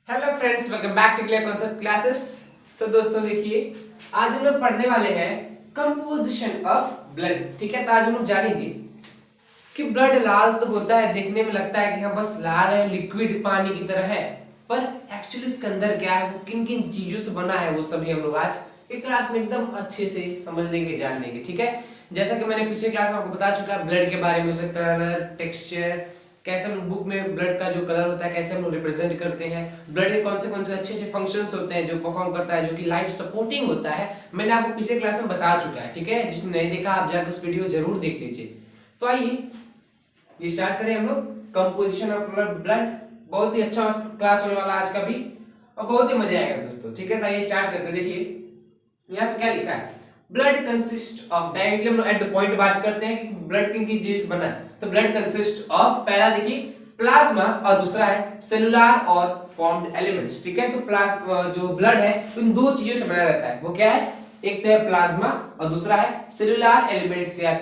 Hello friends, welcome back to clear concept classes. तो दोस्तों देखिए, आज हम लोग पढ़ने वाले हैं कंपोजिशन ऑफ ब्लड। ठीक है, तो आज हम लोग जानेंगे कि ब्लड लाल तो होता है, देखने में लगता है कि हाँ बस लाल है, लिक्विड पानी की तरह है, पर एक्चुअली इसके अंदर क्या है, वो किन किन चीजों से बना है, वो सभी हम लोग आज एक क्लास में एकदम अच्छे से समझ लेंगे, जान लेंगे। ठीक है, जैसा कि मैंने पिछले क्लास में आपको बता चुका है ब्लड के बारे में, उसे कलर, टेक्सचर, कैसे हम बुक में ब्लड का जो कलर होता है कैसे हम लोग रिप्रेजेंट करते हैं, ब्लड के कौन से अच्छे अच्छे फंक्शंस होते हैं जो परफॉर्म करता है, जो कि लाइफ सपोर्टिंग होता है, मैंने आपको पिछले क्लास में बता चुका है। ठीक है, जिसने नहीं देखा आप जाकर उस वीडियो जरूर देख लीजिए। तो आइए ये स्टार्ट करें हम लोग कंपोजिशन ऑफ ब्लड। बहुत ही अच्छा क्लास होने वाला आज का भी, और बहुत ही मजा आएगा दोस्तों। ठीक है, तो आइए स्टार्ट करते हैं। देखिए यहाँ पे क्या लिखा है, ब्लड कंसिस्ट ऑफ, डायरेक्टली हम लोग एट द पॉइंट बात करते हैं कि ब्लड किन चीज से बना है। तो ब्लड कंसिस्ट ऑफ, पहला देखिए प्लाज्मा और दूसरा है सेलुलर और फॉर्म्ड एलिमेंट्स। ठीक है, तो प्लाज्मा जो ब्लड है इन दो चीजों से बना रहता है। वो क्या है, एक तो है प्लाज्मा और दूसरा है सेलुलर एलिमेंट्स, या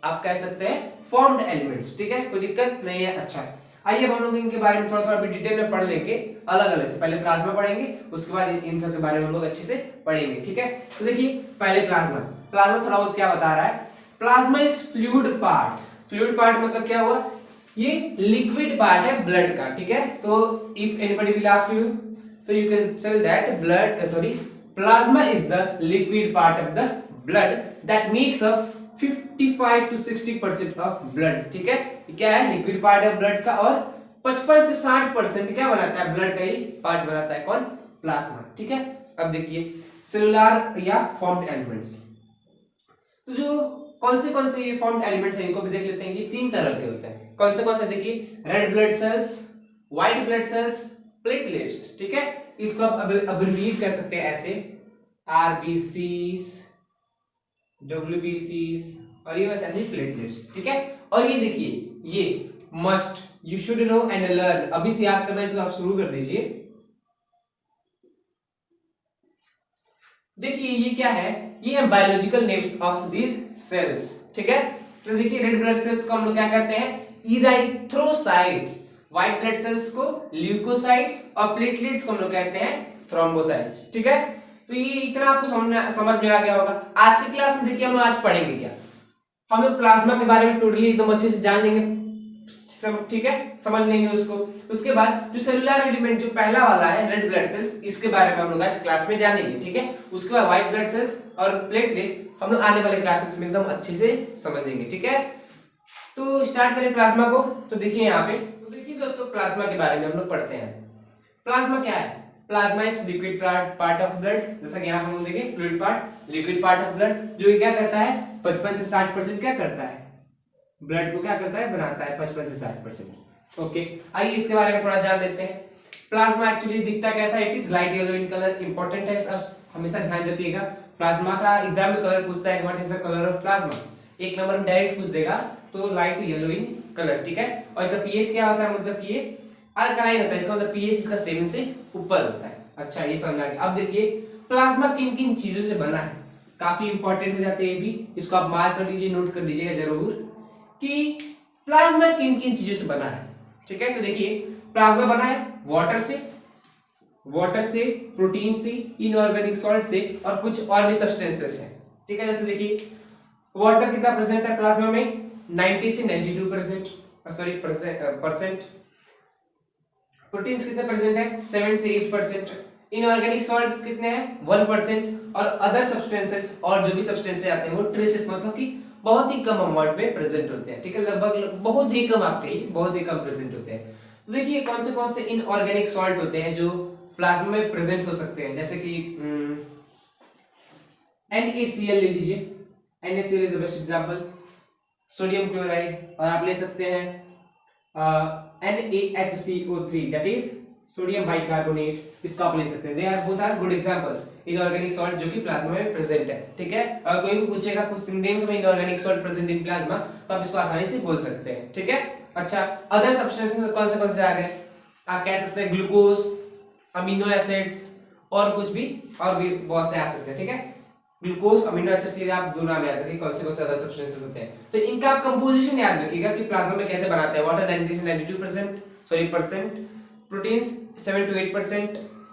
आप कह सकते हैं फॉर्म्ड एलिमेंट्स। ठीक है, कोई दिक्कत नहीं है। अच्छा, आइए हम लोग इनके बारे में थोड़ा थोड़ा डिटेल में पढ़ लेंगे अलग अलग से। पहले प्लाज्मा पढ़ेंगे, उसके बाद इन सब के बारे में हम लोग अच्छे से पढ़ेंगे। ठीक है, तो देखिए पहले प्लाज्मा। प्लाज्मा थोड़ा बहुत क्या बता रहा है, plasma is fluid part. Fluid part मतलब क्या हुआ, ये लिक्विड पार्ट है ब्लड का। ठीक है, तो if anybody will ask you, तो you can tell that plasma is the liquid part of the blood that makes up 55 to 60% of blood. ठीक है, क्या है, लिक्विड पार्ट है ब्लड का, और 55 से 60% क्या बनाता है, ब्लड का ही पार्ट बनाता है। कौन, प्लाज्मा। ठीक है, अब देखिए सेलुलर या फॉर्म्ड एलिमेंट्स। तो जो कौन से ये फॉर्म्ड एलिमेंट्स हैं इनको भी देख लेते हैं। ये तीन तरह के होते हैं। कौन से देखिए, red blood cells, white blood cells, platelets. ठीक है, इसको आप अब्रिविएट कर सकते हैं ऐसे, आरबीसीस, डब्ल्यूबीसीस, और ये वैसे ऐसे प्लेटलेट्स। ठीक है, और ये देखिए ये must you should know and learn, अभी से याद करना, इसको आप शुरू कर दीजिए। देखिए ये क्या है, ये है biological names of these cells. ठीक है, तो देखिए रेड ब्लड सेल्स को हम लोग क्या कहते हैं, इराइथ्रोसाइट्स, व्हाइट ब्लड सेल्स को ल्यूकोसाइट्स, और प्लेटलेट्स को हम लोग कहते हैं थ्रोम्बोसाइट्स। ठीक है, तो ये इतना आपको समझ में आ गया होगा। आज की क्लास में देखिए हम आज पढ़ेंगे क्या, हम लोग प्लाज्मा के बारे में टोटली एकदम अच्छे से जान लेंगे सब। ठीक है, समझ लेंगे उसको। उसके बाद जो सेलुलर एलिमेंट जो पहला वाला है रेड ब्लड सेल्स, इसके बारे में हम लोग आज क्लास में जानेंगे। ठीक है, उसके बाद व्हाइट ब्लड सेल्स और प्लेटलेट्स हम लोग आने वाले क्लासेस में एकदम अच्छे से समझ लेंगे। ठीक है, तो स्टार्ट करें प्लाज्मा को। तो देखिए यहाँ पे, तो देखिए दोस्तों प्लाज्मा के बारे में हम लोग पढ़ते हैं। प्लाज्मा क्या है, plasma is liquid part of blood, जैसा कि यहाँ हम लोग देखें fluid part, liquid part of blood, जो क्या करता है 55 से 60% क्या करता है, ब्लड को क्या करता है, बनाता है 55 से 60%। ओके, आइए इसके बारे में थोड़ा जान लेते हैं। प्लाज्मा एक्चुअली दिखता कैसा है, it is light yellow in colour. Important है, अब हमेशा ध्यान रखिएगा, प्लाज्मा का एग्जाम में कलर पूछता है, what is the colour of plasma, एक नंबर में डायरेक्ट पूछ देगा, तो लाइट येलो इन कलर। ठीक है, और इसका पीएच क्या होता है, मतलब ये अल्कलाइन होता है, इसका मतलब पीएच इसका 7 से ऊपर होता है। अच्छा, ये समझ आ गया। अब देखिए प्लाज्मा किन किन चीजों से बना है, काफी इंपॉर्टेंट हो जाते हैं ये भी, इसको आप मार्क कर लीजिए, नोट कर लीजिएगा जरूर कि प्लाज्मा किन किन चीजों से बना है। ठीक है, तो देखिए प्लाज्मा बना है वाटर से, प्रोटीन से, इनऑर्गेनिक सॉल्ट से, और कुछ और भी सब्सटेंसेस हैं। ठीक है, जैसे देखिए वाटर कितना प्रेजेंट है प्लाज्मा में, 90 से 92%, परसेंट। प्रोटीन्स कितने प्रेजेंट है, 7 से 8%। इनऑर्गेनिक सॉल्ट्स कितने हैं, 1%। और अदर सब्सटेंसेस, और जो भी सब्सटेंसेस आते हैं वो ट्रेसेस, मतलब कि बहुत ही कम अमाउंट में प्रेजेंट होते हैं। ठीक है, लगभग बहुत ही कम, आपके बहुत ही कम प्रेजेंट होते हैं। तो देखिए कौन से इनऑर्गेनिक सॉल्ट होते हैं जो प्लाज्मा में प्रेजेंट हो सकते हैं, जैसे कि NaCl ले लीजिए, NaCl is the best example, sodium chloride, और आप ले सकते हैं NaHCO3 that is sodium bicarbonate, इसको आप ले सकते हैं। They are both are good examples inorganic salt जो कि प्लाज्मा में प्रेजेंट है। ठीक है, और कोई भी पूछेगा कुछ नेम्स में inorganic salt present in plasma, तो आप इसको आसानी से बोल सकते हैं। ठीक है, अच्छा अदर सब्सटेंसेस कौन से आ गए, आप कह सकते हैं ग्लूकोज, अमीनो एसिड्स, और कुछ भी, और भी बहुत से आ सकते हैं। ठीक है, ग्लूकोज, अमीनो एसिड्स, ये आप दो नाम याद रखिए, कौन से अदर सब्सटेंसेस होते हैं। तो इनका आप कंपोजिशन याद रखिएगा कि प्लाज्मा में कैसे बनाते हैं। वाटर 90 से 92% percent, proteins 7 to 8%,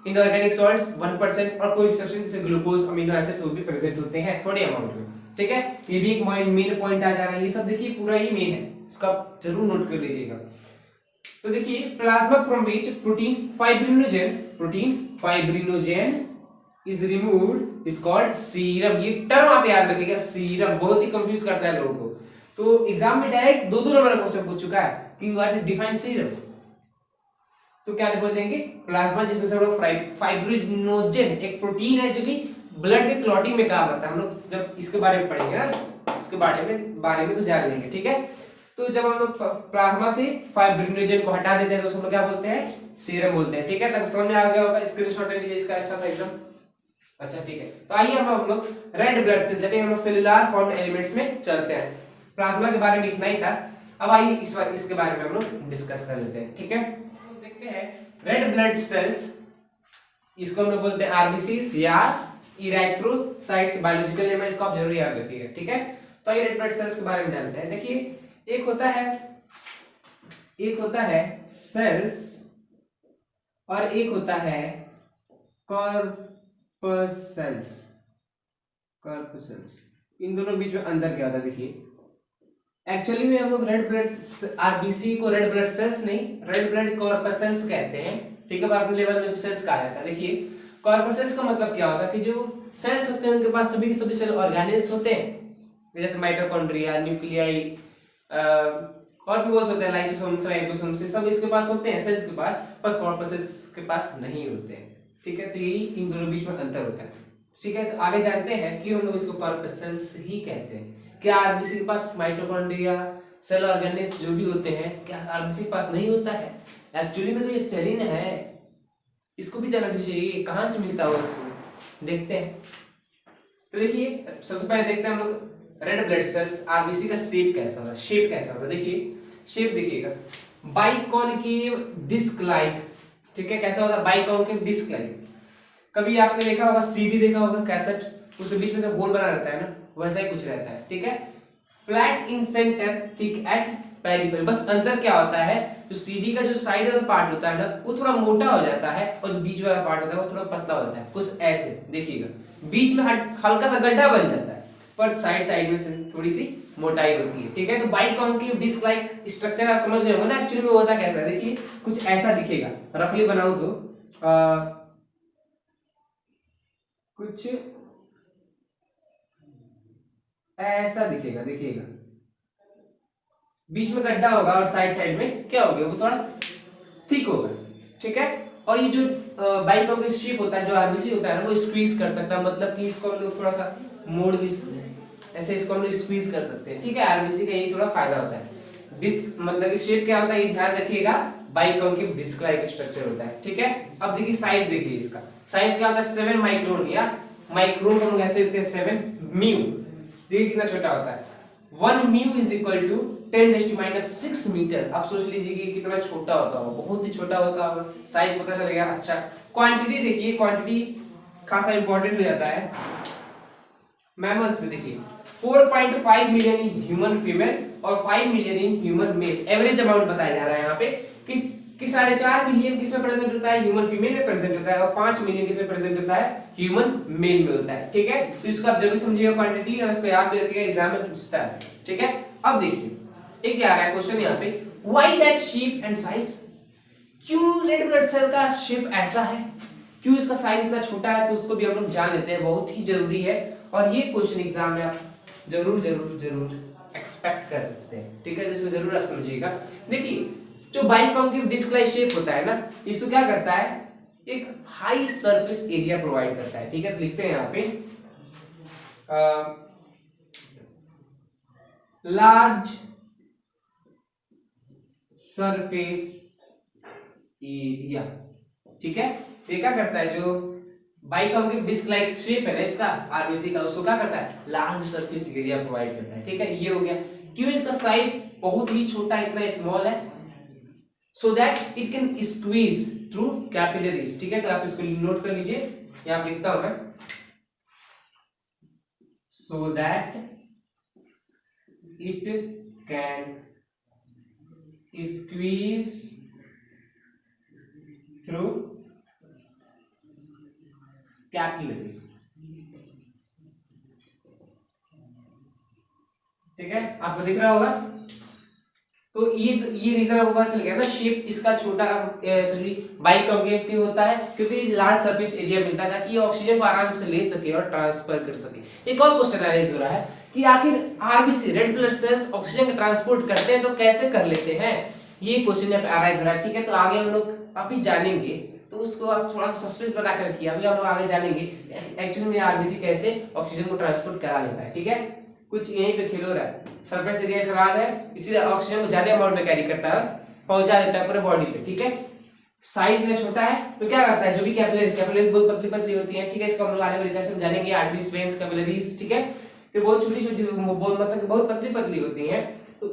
inorganic salts 1% और कोई भी सब्सटेंस जैसे ग्लूकोज, अमीनो एसिड्स वो भी प्रेजेंट होते हैं थोड़े अमाउंट में। ठीक है, ये भी एक मेन पॉइंट आ जा रहा है। ये सब देखिए पूरा ही मेन है, इसका आप जरूर नोट कर लीजिएगा। तो देखिए plasma from which protein fibrinogen is removed is called serum. ये टर्म आप याद रखिएगा, सीरम बहुत ही कंफ्यूज करता है लोगों को। तो एग्जाम में डायरेक्ट दो नंबर का क्वेश्चन पूछ चुका है कि व्हाट इज डिफाइन सीरम। तो क्या बोल देंगे, प्लाज्मा जिसमें से हम लोग फाइब्रिनोजेन एक प्रोटीन है जो कि ब्लड के क्लॉटिंग में काम करता है। हम लोग जब इसके बारे में पढ़ेंगे ना, इसके बारे में तो जान लेंगे। ठीक है, तो जब हम लोग प्लाज्मा से फाइब्रिनोजेन को हटा देते हैं तो उसको क्या बोलते हैं, सीरम बोलते हैं। ठीक है, तब समझ में आ गया होगा, स्क्रीनशॉट ले लीजिए इसका अच्छा सा एकदम। अच्छा ठीक है, तो आइए हम लोग रेड ब्लड सेल जब हम लोग सेलुलर फॉर्म्ड एलिमेंट्स में चलते हैं। प्लाज्मा के बारे में इतना ही था, अब आइए इसके बारे में हम लोग डिस्कस कर लेते हैं। ठीक है, देखते हैं रेड ब्लड सेल्स, इसको हम लोग बोलते हैं आरबीसीज या इरेक्ट्रोसाइट्स। बायोलॉजिकल नेम है, इसको आप जरूर याद रखिएगा। ठीक है, तो ये रेड ब्लड सेल्स के बारे में जानते हैं। देखिए एक होता है सेल्स और एक होता है कॉर्पसेल्स। इन दोनों बीच में अंतर क्या होता है, देखिए एक्चुअली में हम लोग रेड ब्लड आरबीसी को रेड ब्लड सेल्स नहीं, रेड ब्लड कॉर्पसेल्स कहते हैं। ठीक है, अपने लेवल में सेल्स कहा जाता है। देखिए कॉर्पसेल्स का मतलब क्या होता है कि जो सेल्स होते हैं उनके पास सभी के सभी सेल ऑर्गेनेल्स होते हैं, जैसे माइटोकॉन्ड्रिया, न्यूक्लियाई और भी बहुत होते हैं, लाइसोसोम्स, राइबोसोम्स, सब इसके पास होते हैं सेल्स के पास, पर कॉर्पसेल्स के पास नहीं होते हैं। ठीक है, तो यही इन दोनों बीच में अंतर होता है। ठीक है, तो आगे जानते हैं क्यों हम लोग इसको कॉर्पसेल्स ही कहते हैं। क्या आरबीसी के पास माइटोकॉन्ड्रिया, सेल ऑर्गेनेल्स जो भी होते हैं, क्या आरबीसी के पास नहीं होता है? एक्चुअली में तो ये सेलिन है, इसको भी जानना चाहिए कहाँ से मिलता होगा इसको, देखते हैं। तो देखिए सबसे पहले देखते हैं हम लोग रेड ब्लड सेल्स आरबीसी का शेप कैसा होगा, देखिए शेप देखिएगा, बाइकॉनकेव डिस्क लाइक। ठीक है, कैसा होता है, बाइकॉनकेव डिस्क लाइक। कभी आपने देखा होगा सीडी देखा होगा कैसेट, उसके बीच में से होल बना रहता है ना, वैसा ही कुछ रहता है। ठीक है, flat in centre, thick eight periphery. बस अंतर क्या होता है, जो सीडी का जो साइड वाला पार्ट होता है ना वो थोड़ा मोटा हो जाता है और जो बीच वाला पार्ट होता है वो थोड़ा पतला होता है, कुछ ऐसे देखिएगा। बीच में हल्का सा गड्ढा बन जाता है पर साइड में से थोड़ी सी मोटाई होती है। ठीक है, तो बाइकॉनकेव डिस्क लाइक स्ट्रक्चर आप समझ रहे होंगे ना, एक्चुअली में होता कैसा है, देखिए कुछ ऐसा दिखेगा, रफली बनाऊं तो कुछ ऐसा दिखेगा, देखिएगा बीच में गड्ढा होगा और साइड में क्या होगा, वो थोड़ा थिक होगा। ठीक है, और ये जो बाइकॉनकेव शेप होता है, जो आरबीसी होता है ना, वो स्क्वीज कर सकता है, मतलब कि इसको हम लोग थोड़ा सा मोड़ भी ऐसे इसको हम लोग स्क्वीज कर सकते हैं। ठीक है, आरबीसी का यही थोड़ा फायदा होता है। डिस्क मतलब शेप क्या होता है, ये ध्यान रखिएगा, बाइकॉनकेव डिस्क लाइक स्ट्रक्चर होता है। ठीक है, अब देखिए साइज, देखिए इसका साइज क्या होता है, 7 माइक्रोन, या माइक्रोन को हम लोग ऐसे लिखते हैं 7 म्यू। देखिए कितना छोटा होता है, 1 mu is equal to 10⁻⁶ metre. आप सोच लीजिए कि कितना छोटा होता होगा, बहुत ही छोटा होता होगा, साइज पता चलेगा। अच्छा, क्वांटिटी देखिए, क्वांटिटी खासा इंपॉर्टेंट हो जाता है मैमल्स में। देखिए 4.5 मिलियन इन ह्यूमन फीमेल और 5 million in human male. Average amount बताया जा रहा है यहाँ पे कि 4.5 मिलियन किसमें प्रेजेंट होता है, ह्यूमन फीमेल में प्रेजेंट होता है, और 5 मिलियन किसमें प्रेजेंट होता है, ह्यूमन मेल में होता है। ठीक है, तो इसको आप जरूर समझिएगा क्वांटिटी, और इसको याद भी रखिएगा, एग्जाम में पूछता है। ठीक है, अब देखिए एक क्या आ रहा है क्वेश्चन यहाँ पे, why that shape and size. क्यों रेड ब्लड सेल का शेप ऐसा है, क्यों इसका साइज इतना छोटा है, तो उसको भी हम लोग जान लेते हैं, बहुत ही जरूरी है। और ये क्वेश्चन एग्जाम में आप जरूर एक्सपेक्ट कर सकते हैं। ठीक है, तो इसको जरूर आप समझिएगा। देखिए जो बाइकॉनकेव डिस्क लाइक शेप होता है ना, इसको क्या करता है, एक हाई सरफेस एरिया प्रोवाइड करता है। ठीक है, तो लिखते हैं यहाँ पे लार्ज सरफेस एरिया। ठीक है, ये क्या करता है, जो बाइकॉनकेव डिस्क लाइक शेप है ना इसका आरबीसी का, उसको क्या करता है, लार्ज सरफेस एरिया प्रोवाइड करता है। ठीक है, ये हो गया। क्यों इसका साइज बहुत ही छोटा, इतना स्मॉल है, so that it can squeeze through capillaries. ठीक है, तो आप इसको नोट कर लीजिए, यहां लिखता हूं मैं, so that it can squeeze through capillaries. ठीक है, आपको दिख रहा होगा। तो ये रीजन आपको पता चल गया ना, शेप इसका छोटा बाइकॉन्केव होता है क्योंकि लार्ज सरफेस एरिया मिलता है ताकि ऑक्सीजन को आराम से ले सके और ट्रांसफर कर सके। एक और क्वेश्चन अराइज हो रहा है कि आखिर RBC red blood cells oxygen का ट्रांसपोर्ट करते हैं तो कैसे कर लेते हैं, ये क्वेश्चन यहाँ पे अराइज हो रहा है। ठीक है, तो आगे हम लोग अभी जानेंगे, तो उसको आप थोड़ा सस्पेंस बना कर रखिए, अभी हम लोग आगे जानेंगे एक्चुअली में आरबीसी कैसे ऑक्सीजन को ट्रांसपोर्ट करा लेता है। ठीक है, कुछ यहीं पे खेल हो रहा है, सरफेस एरिया इसका राज है, इसीलिए ऑक्सीजन को ज्यादा अमाउंट में कैरी करता है, पहुंचा देता है पूरे बॉडी पे। ठीक है, साइज में छोटा है तो क्या करता है, जो भी कैपिलरीज बहुत पतली पतली होती है। ठीक है, इसको हम लोग आने वाले लेक्चर में जानेंगे, आर्टरीज, वेन्स, कैपिलरीज। ठीक है, तो बहुत छोटी छोटी मतलब बहुत पतली पतली होती है, तो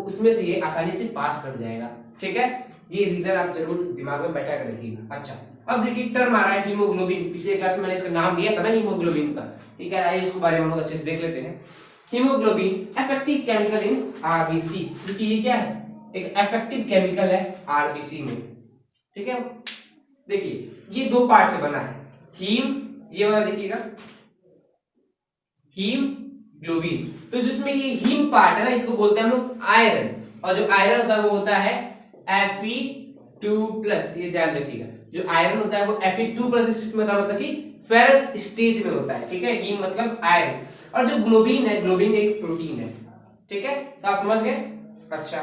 उसमें से ये आसानी से पास कर जाएगा। ठीक है, ये रीजन आप जरूर दिमाग में बैठा कर रखिएगा। अच्छा, अब देखिए टर्म आ रहा है हीमोग्लोबिन, पिछले क्लास में मैंने इसका नाम दिया था ना हीमोग्लोबिन का। ठीक है, आइए इसके बारे में हम लोग अच्छे से देख लेते हैं। Haemoglobin effective chemical in RBC, क्योंकि ये क्या है, एक इफेक्टिव केमिकल है आरबीसी में। ठीक है, देखिए ये दो पार्ट से बना है, हीम, ये वाला देखिएगा हीमोग्लोबिन, तो जिसमें ये हीम पार्ट है ना, इसको बोलते हैं हम लोग आयरन, और जो आयरन होता है वो होता है Fe2+। ये ध्यान रखिएगा, जो आयरन होता है वो Fe2+ स्टेट में होता है, मतलब कि फेरस स्टेट में होता है। ठीक है, हीम मतलब आयरन, और जो ग्लोबिन है, ग्लोबिन एक प्रोटीन है। ठीक है, तो आप समझ गए। अच्छा,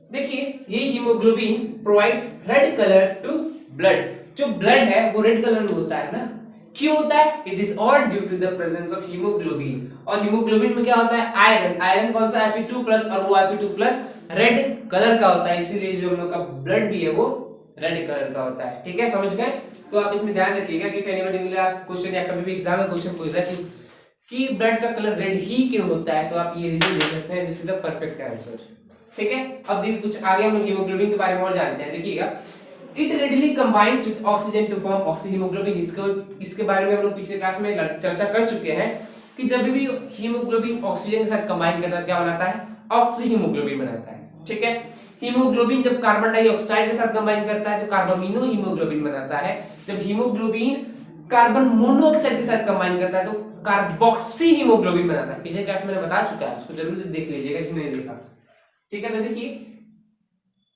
देखिए ये haemoglobin provides red colour to blood, जो ब्लड है वो रेड कलर में होता है ना, क्यों होता है, it is all due to the presence of haemoglobin. और हीमोग्लोबिन में क्या होता है, आयरन, आयरन कौन सा, Fe2+, और वो Fe2+ रेड कलर का होता है, इसीलिए जो हम लोग का ब्लड भी है वो रेड कलर का होता है। ठीक है, समझ गए। तो आप इसमें ध्यान रखिएगा कि एनीबॉडी क्वेश्चन या कभी भी एग्जाम में क्वेश्चन पूछा कि ब्लड का कलर रेड ही क्यों होता है, तो आप ये रीजन दे सकते हैं, this is the perfect answer. ठीक है, अब देखिए कुछ आगे हम लोग हीमोग्लोबिन के बारे में और जानते हैं। देखिएगा, it readily combines with oxygen to form oxyhaemoglobin. इसके बारे में हम लोग पिछले क्लास में चर्चा कर चुके हैं कि जब भी हीमोग्लोबिन ऑक्सीजन के साथ कंबाइन करता है क्या बनाता है, ऑक्सीहीमोग्लोबिन बनाता है। ठीक है, हीमोग्लोबिन जब कार्बन डाइऑक्साइड के साथ कंबाइन करता है तो कार्बामिनो हीमोग्लोबिन बनाता है। जब हीमोग्लोबिन कार्बन मोनोऑक्साइड के साथ कंबाइन करता है तो कार्बोक्सी हीमोग्लोबिन बनाता है। पिछले क्लास में मैंने बता चुका है, उसको जरूर से देख लीजिएगा जिसने नहीं देखा। ठीक है, तो देखिए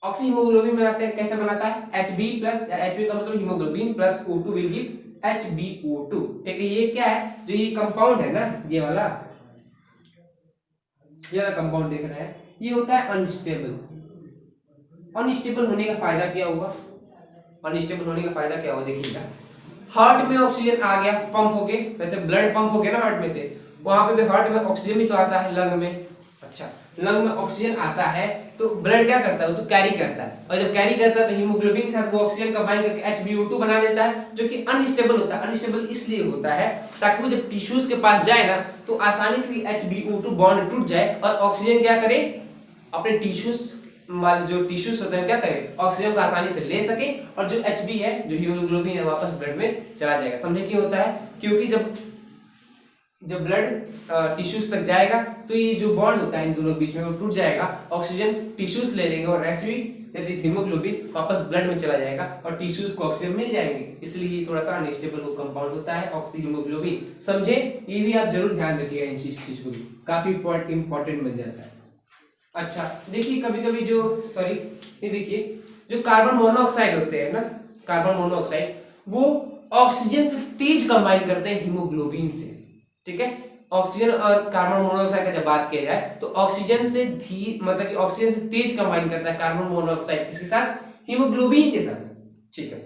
ऑक्सी हीमोग्लोबिन बनाते हैं, कैसे बनाता है, Hb+, Hb का मतलब haemoglobin plus O2 will give HbO2। ठीक है, ये क्या है, जो ये कंपाउंड है ना, ये वाला कंपाउंड देख रहे हैं, ये होता है अनस्टेबल। अनस्टेबल होने का फायदा क्या होगा, अनस्टेबल होने का फायदा क्या होगा, देखिएगा हार्ट में ऑक्सीजन आ गया पंप होके, वैसे ब्लड पंप हो गया ना हार्ट में से, वहां पे भी हार्ट में ऑक्सीजन भी तो आता है लंग में। अच्छा, लंग में ऑक्सीजन आता है तो ब्लड क्या करता है, उसको कैरी करता है, और जब कैरी करता है तो हीमोग्लोबिन के साथ वो ऑक्सीजन कंबाइन करके HbO2 बना देता है, जो कि अनस्टेबल होता है। अनस्टेबल इसलिए होता है ताकि वो जब टिश्यूज के पास जाए ना तो आसानी से HbO2 बॉन्ड टूट जाए और ऑक्सीजन क्या करे, अपने टिश्यूज वाले जो टिश्यूज होते हैं क्या करे, ऑक्सीजन को आसानी से ले सके, और जो Hb है, जो हीमोग्लोबिन है, वापस ब्लड में चला जाएगा। समझे क्यों होता है, क्योंकि जब ब्लड टिश्यूज तक जाएगा तो ये जो बॉन्ड होता है इन दोनों के बीच में वो टूट जाएगा, ऑक्सीजन टिश्यूज ले लेंगे और हीमोग्लोबिन वापस ब्लड में चला जाएगा और टिश्यूज को ऑक्सीजन मिल जाएंगे, इसलिए ये थोड़ा सा अनस्टेबल कंपाउंड होता है ऑक्सीहीमोग्लोबिन। समझे, ये भी आप जरूर ध्यान रखिएगा, इन चीज को भी काफी इंपॉर्टेंट बन जाता है। अच्छा, देखिए कभी कभी ये देखिए जो कार्बन मोनोऑक्साइड होते हैं ना, कार्बन मोनोऑक्साइड वो ऑक्सीजन से तेज कंबाइन करते हैं हीमोग्लोबिन से। ठीक है, ऑक्सीजन और कार्बन मोनोऑक्साइड का जब बात किया जाए तो ऑक्सीजन से मतलब कि ऑक्सीजन से तेज कंबाइन करता है कार्बन मोनोऑक्साइड इसके साथ, हीमोग्लोबिन के साथ। ठीक है,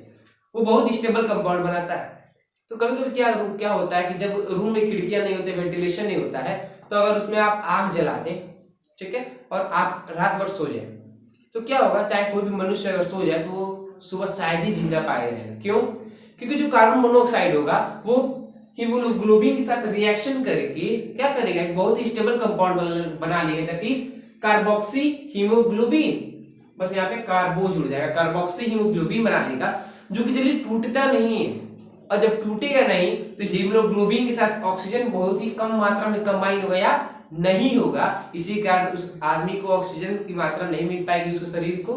वो बहुत स्टेबल कंपाउंड बनाता है। तो कभी कभी क्या होता है कि जब रूम में खिड़कियां नहीं होती, वेंटिलेशन नहीं होता है, तो अगर उसमें आप आग जला दें, ठीक है, और आप रात भर सो जाए तो क्या होगा, चाहे कोई भी मनुष्य अगर सो जाए तो वो सुबह शायद ही जिंदा पाया जाएगा। क्यों, क्योंकि जो कार्बन मोनोऑक्साइड होगा वो हीमोग्लोबिन के साथ रिएक्शन करके क्या करेगा, एक बहुत ही स्टेबल कंपाउंड बना लेगा, दैट इज कार्बोक्सी हीमोग्लोबिन। बस यहाँ पे कार्बो जुड़ जाएगा, कार्बोक्सी हीमोग्लोबिन बना लेगा, जो कि जल्दी टूटता नहीं है, और जब टूटेगा नहीं तो हीमोग्लोबिन के साथ ऑक्सीजन बहुत ही कम मात्रा में कंबाइन होगा या नहीं होगा, इसी कारण उस आदमी को ऑक्सीजन की मात्रा नहीं मिल पाएगी उसके शरीर को,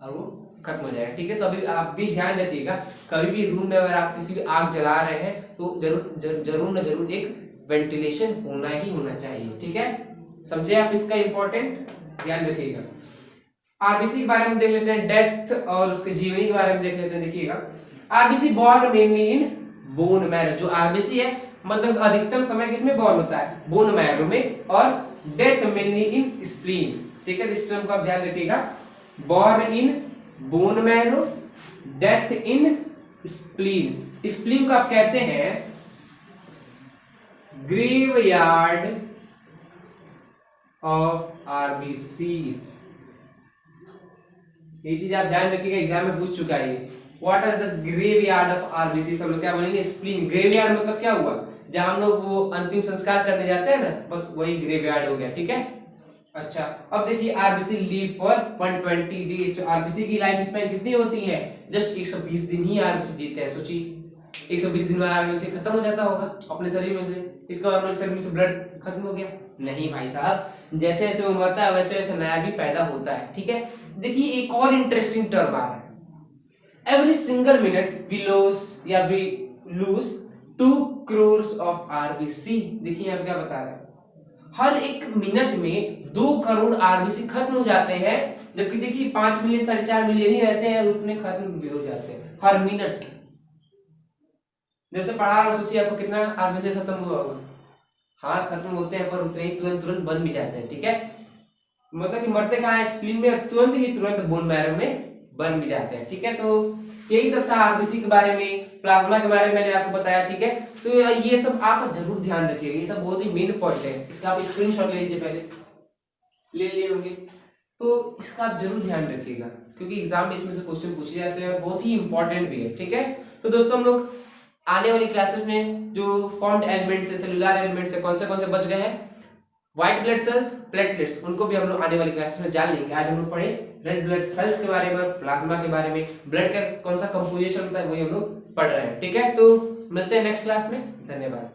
और वो खत्म हो जाएगा। ठीक है, तो अभी आप भी ध्यान रखिएगा, कभी भी रूम में अगर आप किसी भी आग जला रहे हैं तो जरूर न जरूर एक वेंटिलेशन होना ही होना चाहिए। ठीक है, समझे आप इसका इंपॉर्टेंट, ध्यान रखिएगा। आरबीसी के बारे में देख लेते हैं, डेथ और उसके जीवनी के बारे में देख लेते हैं। देखिएगा, RBC born mainly in bone marrow, जो आरबीसी है मतलब अधिकतम समय किसमें बॉर्न होता है, बोन मैरो में, और डेथ मेनली इन स्प्लीन। ठीक है, इस टर्म को आप ध्यान रखिएगा, born in bone marrow, death in spleen. Spleen को आप कहते हैं ग्रेवयार्ड ऑफ आरबीसीज। ये चीज आप ध्यान रखिएगा, एग्जाम में पूछ चुका है। What is the graveyard of RBC, हम लोग क्या बोलेंगे, स्प्लीन। ग्रेवयार्ड मतलब क्या हुआ, जहां हम लोग वो अंतिम संस्कार करने जाते हैं ना, बस वही ग्रेवयार्ड हो गया। ठीक है, अच्छा अब देखिए, RBC live for 120 days. RBC की लाइफ स्पैन कितनी होती है, जस्ट 120 दिन ही आरबीसी जीते हैं। सोचिए 120 दिन में आरबीसी खत्म हो जाता होगा अपने शरीर में से, इसका अपने शरीर में से ब्लड खत्म हो गया? नहीं भाई साहब, जैसे जैसे वो मरता है वैसे वैसे नया भी पैदा होता है। ठीक है, देखिए एक और इंटरेस्टिंग टर्म आ रहा है, every single minute we lose 2 crores of RBC. देखिए यहाँ क्या बता रहा है, हर एक मिनट में 2 करोड़ आरबीसी खत्म हो जाते हैं, जबकि देखिए 5 मिलियन 4.5 मिलियन ही रहते हैं, उतने खत्म भी हो जाते हैं हर मिनट। जैसे पढ़ा रहा, सोचिए आपको कितना आरबीसी खत्म हुआ होगा। हाँ खत्म होते हैं, पर उतने ही तुरंत बन भी जाते हैं। ठीक है, मतलब कि मरते कहाँ है, स्प्लीन में, तुरंत बोन मैरो में बन भी जाते हैं। ठीक है, तो यही सब था आरबीसी के बारे में, प्लाज्मा के बारे में मैंने आपको बताया। ठीक है, तो ये सब आप जरूर ध्यान रखिएगा, ये सब बहुत ही मेन पॉइंट है। इसका आप स्क्रीनशॉट ले लीजिए, पहले ले लिए होंगे, तो इसका आप जरूर ध्यान रखिएगा, क्योंकि एग्जाम में इसमें से क्वेश्चन पूछे जाते हैं और बहुत ही इंपॉर्टेंट भी है। ठीक है, तो दोस्तों हम लोग आने वाली क्लासेस में जो फॉर्म्ड एलिमेंट्स है, सेलुलर एलिमेंट्स है, कौन से बच गए हैं, व्हाइट ब्लड सेल्स, प्लेटलेट्स, उनको भी हम लोग आने वाली क्लासेस में जान लेंगे। आज हम लोग पढ़े रेड ब्लड सेल्स के बारे में, प्लाज्मा के बारे में, ब्लड का कौन सा कंपोजिशन होता है वही हम लोग पढ़ रहे हैं। ठीक है, तो मिलते हैं नेक्स्ट क्लास में, धन्यवाद।